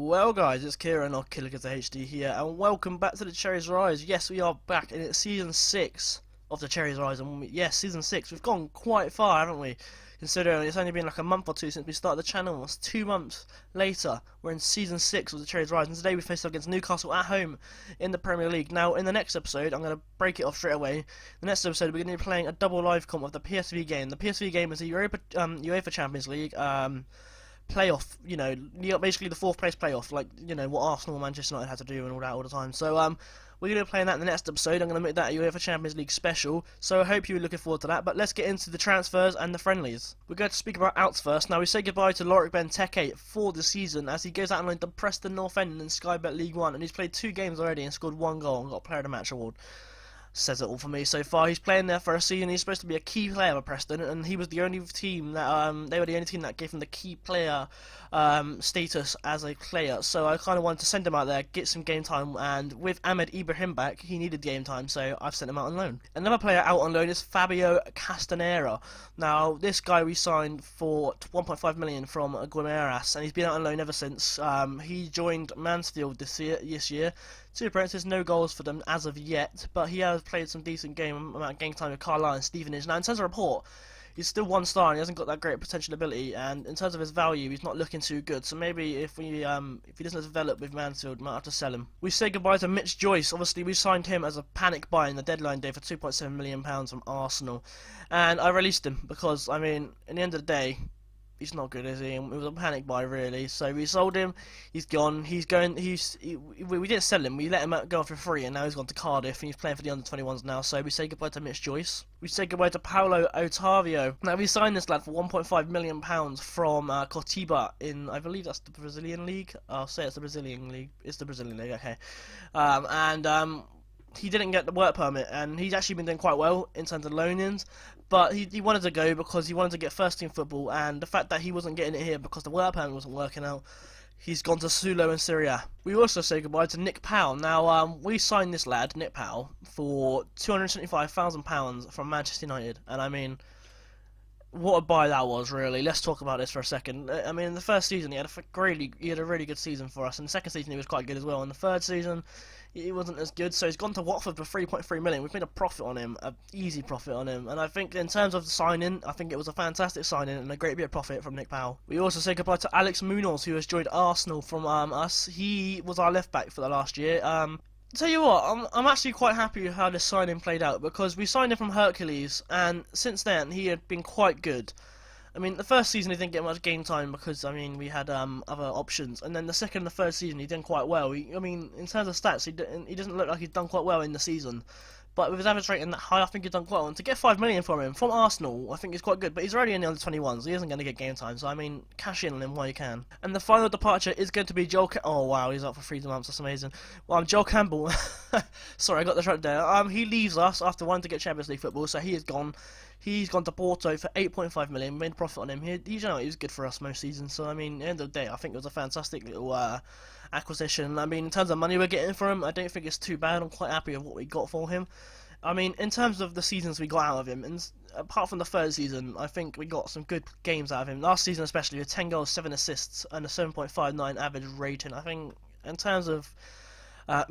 Well guys, it's Kieran or KillerGazHD here, and welcome back to the Cherries Rise. Yes, we are back, and it's Season 6 of the Cherries Rise, and yes, Season 6, we've gone quite far, haven't we? Considering it's only been like a month or two since we started the channel, almost 2 months later, we're in Season 6 of the Cherries Rise, and today we face off against Newcastle at home in the Premier League. Now, in the next episode, I'm going to break it off straight away. The next episode, we're going to be playing a double live comp of the PSV game. The PSV game is the UEFA Champions League, playoff, basically the fourth place playoff, like, what Arsenal and Manchester United had to do and all that all the time. So, we're going to be playing that in the next episode. I'm going to make that a UEFA Champions League special, so I hope you're looking forward to that. But let's get into the transfers and the friendlies. We're going to speak about outs first. Now, we say goodbye to Lorik Benteke for the season as he goes out and loan to Preston North End in Sky Bet League 1, and he's played 2 games already and scored 1 goal and got Player of the Match award. Says it all for me so far. He's playing there for a season. He's supposed to be a key player for Preston, and he was the only team that they were the only team that gave him the key player status as a player. So I kind of wanted to send him out there, get some game time, and with Ahmed Ibrahim back, he needed game time, so I've sent him out on loan. Another player out on loan is Fabio Castanera. Now, this guy we signed for 1.5 million from Guimarães, and he's been out on loan ever since. He joined Mansfield this year. 2 appearances, no goals for them as of yet, but he has played some decent game time with Carlisle and Stevenage. Now, in terms of report, he's still 1 star and he hasn't got that great potential ability, and in terms of his value, he's not looking too good. So maybe if he doesn't develop with Mansfield, we might have to sell him. We say goodbye to Mitch Joyce. Obviously, we signed him as a panic buy in the deadline day for £2.7 million from Arsenal, and I released him because, I mean, in the end of the day, he's not good, is he? It was a panic buy, really. So we sold him. He's gone. We didn't sell him. We let him go for free, and now he's gone to Cardiff, and he's playing for the under-21s now. So we say goodbye to Mitch Joyce. We say goodbye to Paulo Otavio. Now, we signed this lad for £1.5 million from Coritiba in, I believe that's the Brazilian league. I'll say it's the Brazilian league. It's the Brazilian league, okay. He didn't get the work permit, and he's actually been doing quite well in terms of loan-ins, but he wanted to go because he wanted to get first-team football, and the fact that he wasn't getting it here because the work permit wasn't working out, he's gone to Sulo in Serie A. We also say goodbye to Nick Powell. Now, we signed this lad, Nick Powell, for £275,000 from Manchester United, and I mean, what a buy that was, really. Let's talk about this for a second. I mean, in the first season, he had a really good season for us. In the second season, he was quite good as well. In the third season, he wasn't as good, so he's gone to Watford for 3.3 million. We've made a profit on him, an easy profit on him, and I think in terms of the signing, I think it was a fantastic signing and a great bit of profit from Nick Powell. We also say goodbye to Alex Munoz, who has joined Arsenal from us. He was our left back for the last year. Tell you what, I'm actually quite happy with how this signing played out, because we signed him from Hercules, and since then he had been quite good. I mean, the first season he didn't get much game time because, I mean, we had other options, and then the second and the third season he did quite well. I mean, in terms of stats, he doesn't look like he's done quite well in the season, but with his average rating that high, I think he's done quite well. And to get 5 million from him from Arsenal, I think is quite good. But he's already in the under-21s, so he isn't going to get game time. So I mean, cash in on him while you can. And the final departure is going to be Joel. Oh wow, he's up for 3 months. That's amazing. Well, Joel Campbell. Sorry, I got the right there. He leaves us after wanting to get Champions League football, so he is gone. He's gone to Porto for 8.5 million. Made a profit on him. He was good for us most seasons. So I mean, at the end of the day, I think it was a fantastic little acquisition. I mean, in terms of money we're getting for him, I don't think it's too bad. I'm quite happy with what we got for him. I mean, in terms of the seasons we got out of him, and apart from the third season, I think we got some good games out of him. Last season especially, with 10 goals, 7 assists, and a 7.59 average rating. I think, in terms of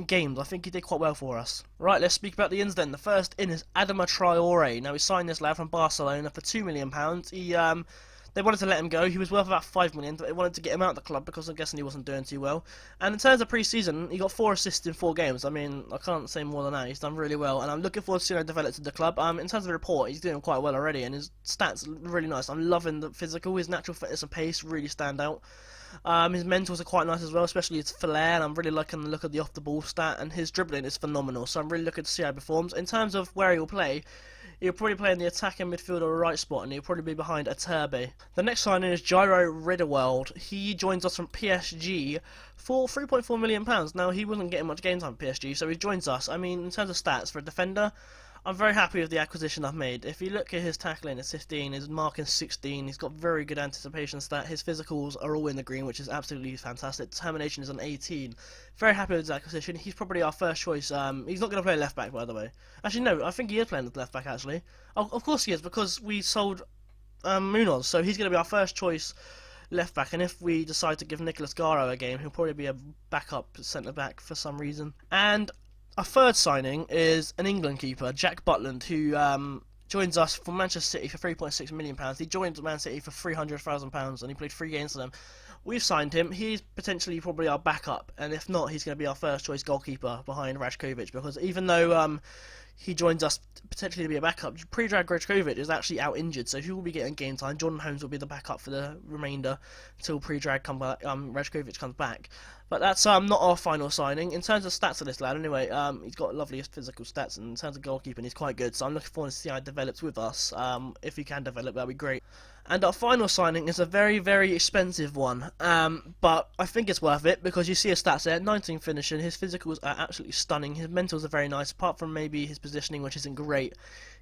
games, I think he did quite well for us. Right, let's speak about the ins then. The first in is Adama Traore. Now, we signed this lad from Barcelona for £2 million. They wanted to let him go. He was worth about 5 million, but they wanted to get him out of the club because I'm guessing he wasn't doing too well. And in terms of pre-season, he got 4 assists in 4 games. I mean, I can't say more than that. He's done really well, and I'm looking forward to seeing him develop to the club. In terms of the report, he's doing quite well already, and his stats are really nice. I'm loving the physical. His natural fitness and pace really stand out. His mentals are quite nice as well, especially his flair, and I'm really liking the look of the off-the-ball stat, and his dribbling is phenomenal, so I'm really looking to see how he performs. In terms of where he will play, he'll probably play in the attacking midfield or right spot, and he'll probably be behind Aturbe. The next signing is Gyro Ridderwald. He joins us from PSG for £3.4 million. Now, he wasn't getting much game time for PSG, so he joins us. I mean, in terms of stats for a defender, I'm very happy with the acquisition I've made. If you look at his tackling, it's 15, his marking 16, he's got very good anticipation stat, his physicals are all in the green, which is absolutely fantastic. Determination is on 18. Very happy with his acquisition. He's probably our first choice. He's not going to play left back, by the way. Actually, no, I think he is playing left back, actually. Of course he is, because we sold Munoz, so he's going to be our first choice left back, and if we decide to give Nicolas Garo a game, he'll probably be a backup centre back for some reason. And our third signing is an England keeper, Jack Butland, who joins us from Manchester City for £3.6 million. He joined Man City for £300,000 and he played 3 games for them. We've signed him. He's potentially probably our backup, and if not, he's going to be our first choice goalkeeper behind Rajkovic, because even though he joins us potentially to be a backup, Predrag Rajkovic is actually out injured, so he will be getting game time. Jordan Holmes will be the backup for the remainder until Predrag Rajkovic comes back. But that's not our final signing. In terms of stats of this lad, anyway, he's got lovely physical stats, and in terms of goalkeeping, he's quite good. So I'm looking forward to see how he develops with us. If he can develop, that'd be great. And our final signing is a very, very expensive one, but I think it's worth it because you see his stats there, 19 finishing, his physicals are absolutely stunning, his mentals are very nice, apart from maybe his positioning, which isn't great.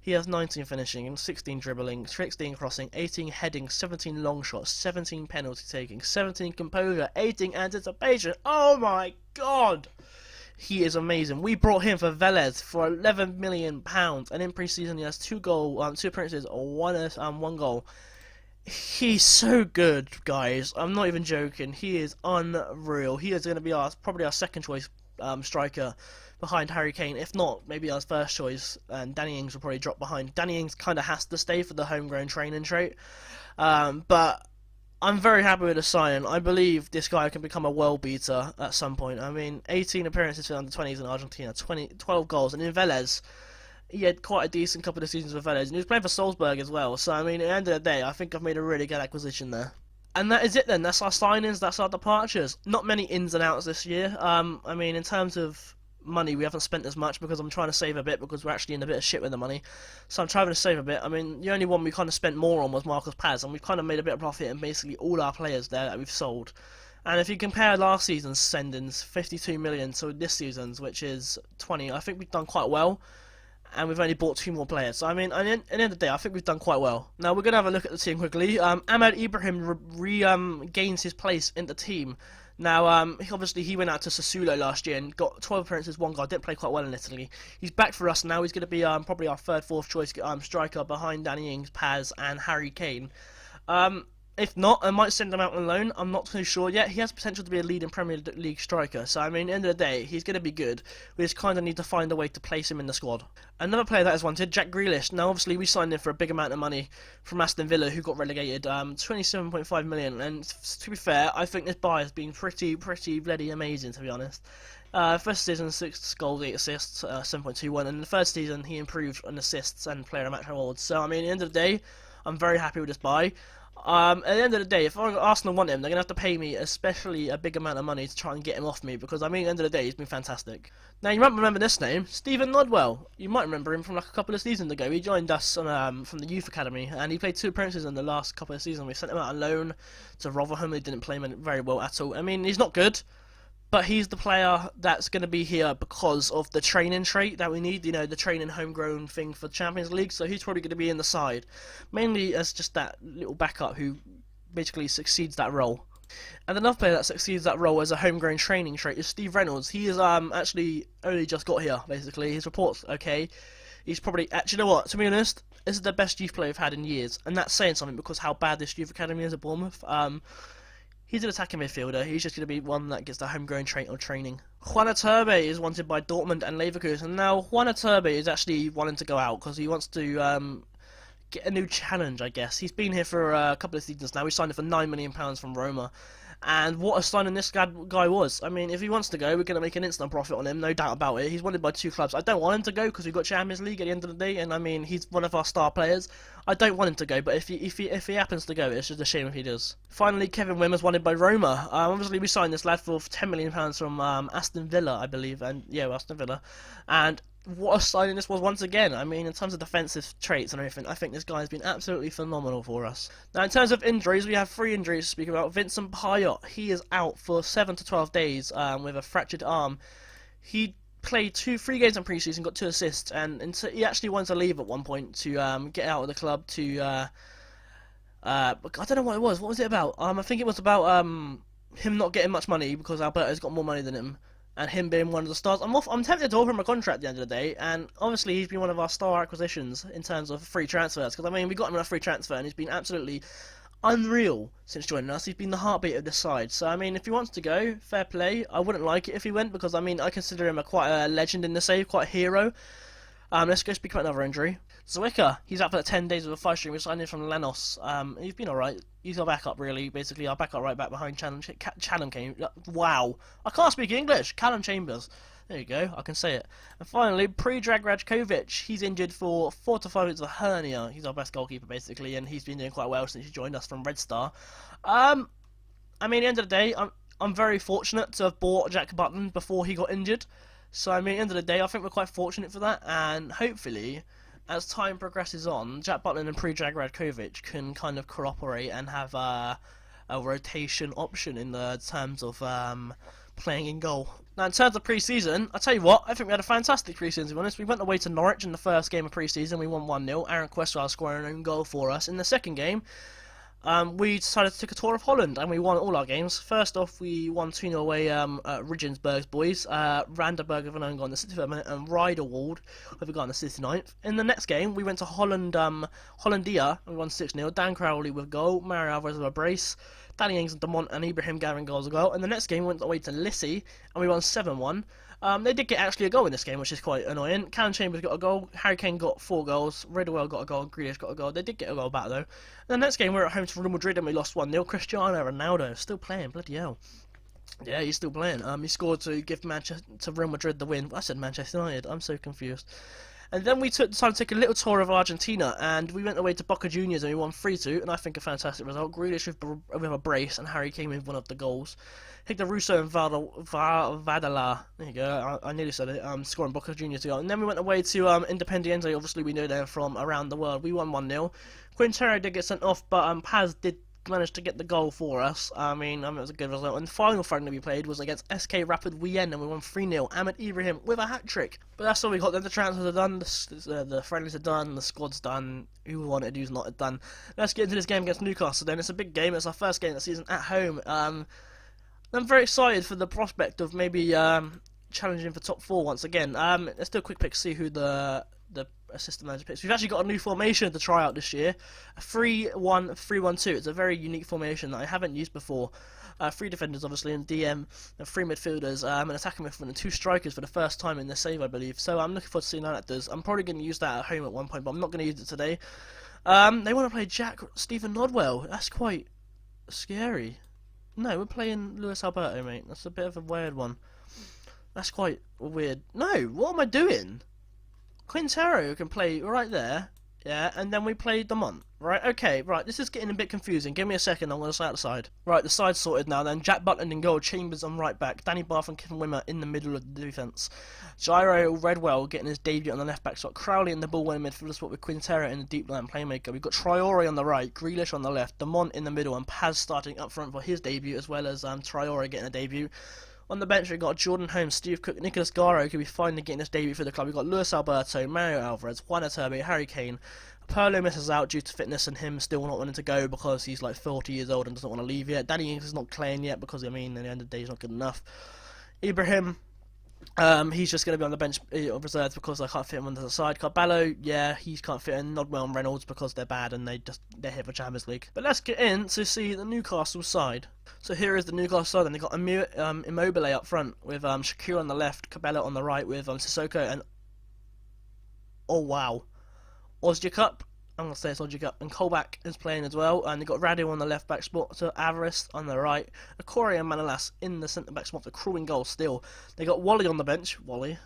He has 19 finishing, 16 dribbling, 16 crossing, 18 heading, 17 long shots, 17 penalty taking, 17 composure, 18 anticipation. Oh my god! He is amazing. We brought him for Velez for £11 million, and in pre-season he has 2 appearances, one goal. He's so good, guys. I'm not even joking. He is unreal. He is going to be probably our second choice striker behind Harry Kane. If not, maybe our first choice. And Danny Ings will probably drop behind. Danny Ings kind of has to stay for the homegrown training trait. But I'm very happy with the signing. I believe this guy can become a world beater at some point. I mean, 18 appearances for the under-20s in Argentina, 12 goals. And in Velez, he had quite a decent couple of seasons with Velez, and he was playing for Salzburg as well. So, I mean, at the end of the day, I think I've made a really good acquisition there. And that is it then. That's our signings, that's our departures. Not many ins and outs this year. I mean, in terms of money, we haven't spent as much because I'm trying to save a bit because we're actually in a bit of shit with the money. So I'm trying to save a bit. I mean, the only one we kind of spent more on was Marcus Paz, and we've kind of made a bit of profit in basically all our players there that we've sold. And if you compare last season's sendings, 52 million, to this season's, which is 20, I think we've done quite well. And we've only bought 2 more players. So, I mean, at the end of the day, I think we've done quite well. Now, we're going to have a look at the team quickly. Ahmed Ibrahim gains his place in the team. Now, obviously, he went out to Sassuolo last year and got 12 appearances, 1 goal. Didn't play quite well in Italy. He's back for us now. He's going to be probably our third, fourth choice striker behind Danny Ings, Paz, and Harry Kane. If not, I might send him out on loan. I'm not too sure yet. He has potential to be a leading Premier League striker. So, I mean, at the end of the day, he's going to be good. We just kind of need to find a way to place him in the squad. Another player that is wanted, Jack Grealish. Now, obviously, we signed him for a big amount of money from Aston Villa, who got relegated, 27.5 million. And to be fair, I think this buy has been pretty bloody amazing, to be honest. First season, 6 goals, 8 assists, 7.21. And in the third season, he improved on assists and player of match awards. So, I mean, at the end of the day, I'm very happy with this buy. At the end of the day, if Arsenal want him, they're going to have to pay me especially a big amount of money to try and get him off me, because, I mean, at the end of the day, he's been fantastic. Now, you might remember this name, Stephen Nodwell. You might remember him from like a couple of seasons ago. He joined us from the youth academy, and he played 2 appearances in the last couple of seasons. We sent him out on loan to Rotherham. He didn't play him very well at all. I mean, he's not good, but he's the player that's going to be here because of the training trait that we need, you know, the training homegrown thing for Champions League, so he's probably going to be in the side, mainly as just that little backup who basically succeeds that role. And another player that succeeds that role as a homegrown training trait is Steve Reynolds. He is actually only just got here, basically. His report's okay. He's probably, actually, you know what, to be honest, this is the best youth player we've had in years, and that's saying something because how bad this youth academy is at Bournemouth. He's an attacking midfielder. He's just going to be one that gets the homegrown trait of training. Juan Iturbe is wanted by Dortmund and Leverkusen. Now, Juan Iturbe is actually wanting to go out because he wants to get a new challenge, I guess. He's been here for a couple of seasons now. We signed him for £9 million from Roma. And what a signing this guy was. I mean, if he wants to go, we're going to make an instant profit on him, no doubt about it. He's wanted by 2 clubs. I don't want him to go because we've got Champions League at the end of the day, and I mean, he's one of our star players. I don't want him to go, but if he happens to go, it's just a shame if he does. Finally, Kevin Wim is wanted by Roma. Obviously, we signed this lad for £10 million from Aston Villa, I believe, and yeah, Aston Villa. And what a signing this was once again. I mean, in terms of defensive traits and everything, I think this guy has been absolutely phenomenal for us. Now, in terms of injuries, we have 3 injuries to speak about. Vincent Payot, he is out for 7 to 12 days with a fractured arm. He played 3 games in pre-season, got 2 assists, and he actually wanted to leave at one point to get out of the club to... I don't know what it was. What was it about? I think it was about him not getting much money because Alberto's got more money than him, and him being one of the stars. I'm tempted to offer him a contract at the end of the day, and obviously he's been one of our star acquisitions in terms of free transfers, because I mean, we got him on a free transfer, and he's been absolutely unreal since joining us. He's been the heartbeat of the side. So I mean, if he wants to go, fair play. I wouldn't like it if he went because I mean I consider him quite a legend in the save, quite a hero. Let's go speak about another injury. Zwicker, he's out for 10 days with a 5 string. We signed him from Lenos. He's been alright. He's our backup, really. Basically, our backup right back behind Callum came. Wow. I can't speak English. Callum Chambers. There you go. I can say it. And finally, Predrag Rajkovic. He's injured for 4 to 5 weeks with a hernia. He's our best goalkeeper, basically, and he's been doing quite well since he joined us from Red Star. I mean, at the end of the day, I'm very fortunate to have bought Jack Butland before he got injured. So, I mean, at the end of the day, I think we're quite fortunate for that, and hopefully, as time progresses on, Jack Butland and Predrag Radkovic can kind of cooperate and have a rotation option in the terms of playing in goal. Now, in terms of pre-season, I tell you what, I think we had a fantastic pre-season, to be honest. We went away to Norwich in the first game of pre-season, we won 1-0, Aaron Questwell scoring an own goal for us. In the second game, we decided to take a tour of Holland, and we won all our games. First off, we won 2-0 away at Rijnsburg's boys. Randerberg with an own goal in the 65th minute, and Riderwald with a goal in the 69th. In the next game, we went to Holland, Hollandia, and we won 6-0. Dan Crowley with a goal, Mario Alvarez with a brace, Danny Ings and Demont and Ibrahim Gavin goals a goal. In the next game, we went away to Lissy, and we won 7-1. They did get actually a goal in this game, which is quite annoying. Callum Chambers got a goal, Harry Kane got 4 goals, Ridwell got a goal, Grealish got a goal. They did get a goal back though. And the next game we were at home to Real Madrid and we lost 1-0. Cristiano Ronaldo still playing, bloody hell. Yeah, he's still playing. He scored to give to Real Madrid the win. I said Manchester United. I'm so confused. And then we decided to take a little tour of Argentina, and we went away to Boca Juniors and we won 3-2, and I think a fantastic result. Grealish with a brace, and Harry Kane with one of the goals. Hector Russo and Vadala, there you go, I nearly said it, scoring Boca Juniors to go. And then we went away to Independiente, obviously we know them from around the world. We won 1-0. Quintero did get sent off, but Paz did managed to get the goal for us. I mean, it was a good result. And the final friendly we played was against SK Rapid Wien, and we won 3-0. Ahmed Ibrahim with a hat-trick. But that's all we got then. The transfers are done, the friendlies are done, the squad's done. Who wanted, who's not done. Let's get into this game against Newcastle then. It's a big game. It's our first game of the season at home. I'm very excited for the prospect of maybe challenging for top 4 once again. Let's do a quick pick to see who the assistant manager picks. We've actually got a new formation to try out this year, a 3-1-3-1-2. It's a very unique formation that I haven't used before. 3 defenders obviously and DM, and 3 midfielders, an attacking midfielder and 2 strikers for the first time in this save I believe. So I'm looking forward to seeing how that does. I'm probably going to use that at home at one point, but I'm not going to use it today. They want to play Stephen Nodwell. That's quite scary. No, we're playing Luis Alberto, mate. That's a bit of a weird one. That's quite weird. No, what am I doing? Quintero can play right there, yeah, and then we play Demont, right? Okay, right, this is getting a bit confusing. Give me a second, I'm going to start the side. Right, the side's sorted now then. Jack Butland in goal, Chambers on right back, Danny Bath and Kevin Wimmer in the middle of the defence. Gyro Redwell getting his debut on the left back spot, Crowley in the ball winning midfielder spot with Quintero in the deep line playmaker. We've got Traore on the right, Grealish on the left, Demont in the middle, and Paz starting up front for his debut, as well as Traore getting a debut. On the bench, we've got Jordan Holmes, Steve Cook, Nicolas Garo, who we finally getting his debut for the club. We've got Luis Alberto, Mario Alvarez, Juan Turbe, Harry Kane. Perlo misses out due to fitness and him still not wanting to go because he's like 40 years old and doesn't want to leave yet. Danny Ings is not playing yet because, I mean, at the end of the day, he's not good enough. Ibrahim, he's just going to be on the bench of reserves because I can't fit him on the side. Carballo, yeah, he can't fit in. Nodwell and Reynolds because they're bad and they're here for Champions League. But let's get in to see the Newcastle side. So here is the Newcastle side, and they've got Immobile up front with Shakir on the left, Cabello on the right with Sissoko and, oh wow, Ozjakup. I'm going to say it's Ozjakup. And Colback is playing as well. And they've got Radu on the left back spot, so Avaris on the right. Akori and Manolas in the centre back spot for crewing goal still. They got Wally on the bench. Wally.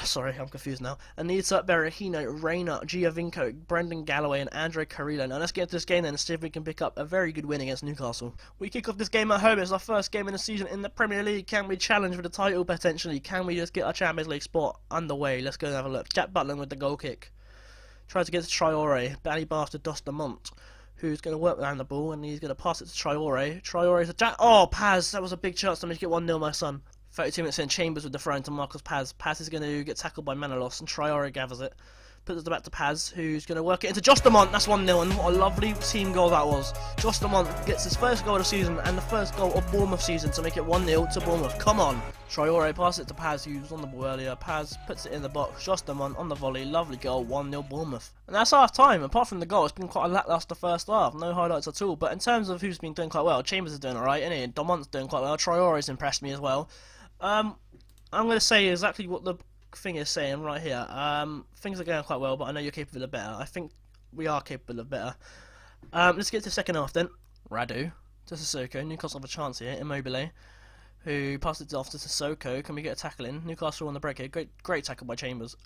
Sorry, I'm confused now. Anita, Berahino, Reyna, Giovinco, Brendan Galloway, and Andre Carrillo. Now let's get into this game then and see if we can pick up a very good win against Newcastle. We kick off this game at home. It's our first game in the season in the Premier League. Can we challenge for the title potentially? Can we just get our Champions League spot underway? Let's go and have a look. Jack Butland with the goal kick. Tries to get to Traore. Danny Bath to Dos Demont, who's going to work around the ball, and he's going to pass it to Traore. Traore to Jack. Oh, Paz! That was a big chance to make it 1-0, my son. 32 minutes in, Chambers with the throw into Marcus Paz. Paz is going to get tackled by Manolos, and Traore gathers it. puts it back to Paz, who's going to work it into Jostamont. That's 1-0, and what a lovely team goal that was. Jostamont gets his first goal of the season and the first goal of Bournemouth season to make it 1-0 to Bournemouth. Come on. Traore passes it to Paz, who was on the ball earlier. Paz puts it in the box. Jostamont on the volley. Lovely goal. 1-0 Bournemouth. And that's half time. Apart from the goal, it's been quite a lackluster first half. No highlights at all. But in terms of who's been doing quite well, Chambers is doing alright, isn't he? Domont's doing quite well. Traore's impressed me as well. I'm going to say exactly what the thing is saying right here. Things are going quite well, but I know you're capable of better. I think we are capable of better. Let's get to the second half then. Radu to Sissoko. Newcastle have a chance here. Immobile, who passes it off to Sissoko. Can we get a tackle in? Newcastle on the break here. Great tackle by Chambers.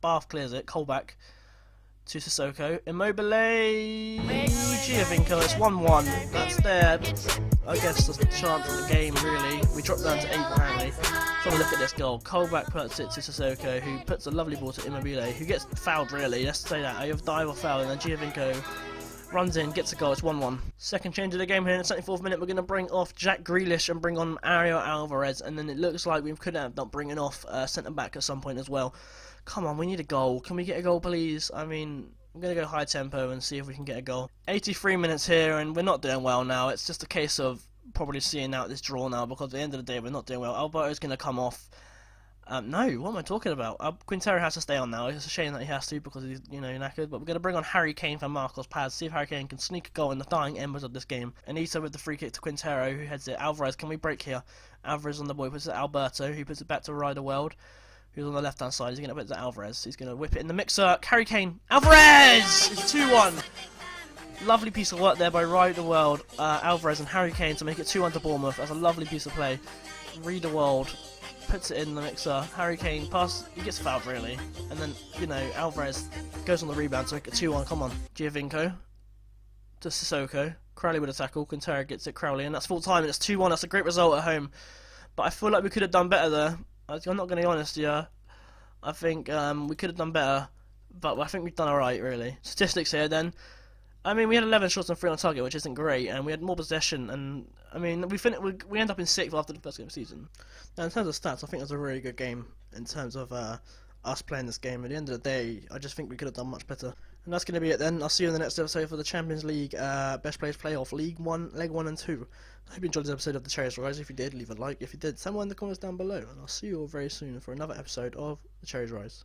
Bath clears it. Colback to Sissoko. Immobile. Giovinco. It's 1-1. That's there. I guess the chance of the game, really. We dropped down to 8 apparently. So we look at this goal. Colback puts it to Sissoko, who puts a lovely ball to Immobile, who gets fouled, really. Let's say that. Either dive or foul, and then Giovinco runs in, gets a goal. It's 1-1. Second change of the game here in the 74th minute. We're going to bring off Jack Grealish and bring on Ariel Alvarez, and then it looks like we could have not bringing off centre back at some point as well. Come on, we need a goal. Can we get a goal, please? I mean, I'm going to go high tempo and see if we can get a goal. 83 minutes here, and we're not doing well now. It's just a case of probably seeing out this draw now, because at the end of the day, we're not doing well. Alberto's going to come off. No, what am I talking about? Quintero has to stay on now. It's a shame that he has to, because he's, knackered. But we're going to bring on Harry Kane for Marcos Paz. See if Harry Kane can sneak a goal in the dying embers of this game. Anita with the free kick to Quintero, who heads it. Alvarez, can we break here? Alvarez on the ball, puts it to Alberto, who puts it back to Ryder World, who's on the left hand side. He's going to put it to Alvarez. He's going to whip it in the mixer. Harry Kane. Alvarez! It's 2-1. Lovely piece of work there by Ryder World, Alvarez and Harry Kane to make it 2-1 to Bournemouth. That's a lovely piece of play. Ryder World puts it in the mixer. Harry Kane pass, he gets fouled really, and then Alvarez goes on the rebound to make it 2-1. Come on, Giovinco to Sissoko. Crowley with a tackle. Quintero gets it. Crowley, and that's full time, and it's 2-1. That's a great result at home, but I feel like we could have done better there. I'm not going to be honest here. I think we could have done better, but I think we've done alright really. Statistics here then. I mean, we had 11 shots and 3 on target, which isn't great, and we had more possession, and I mean, we end up in 6th after the first game of the season. Now, in terms of stats, I think it was a really good game in terms of us playing this game. At the end of the day, I just think we could have done much better. And that's going to be it then. I'll see you in the next episode for the Champions League Best Players Playoff League 1, Leg 1 and 2. I hope you enjoyed this episode of the Cherries Rise. If you did, leave a like. If you did, send one in the comments down below, and I'll see you all very soon for another episode of the Cherries Rise.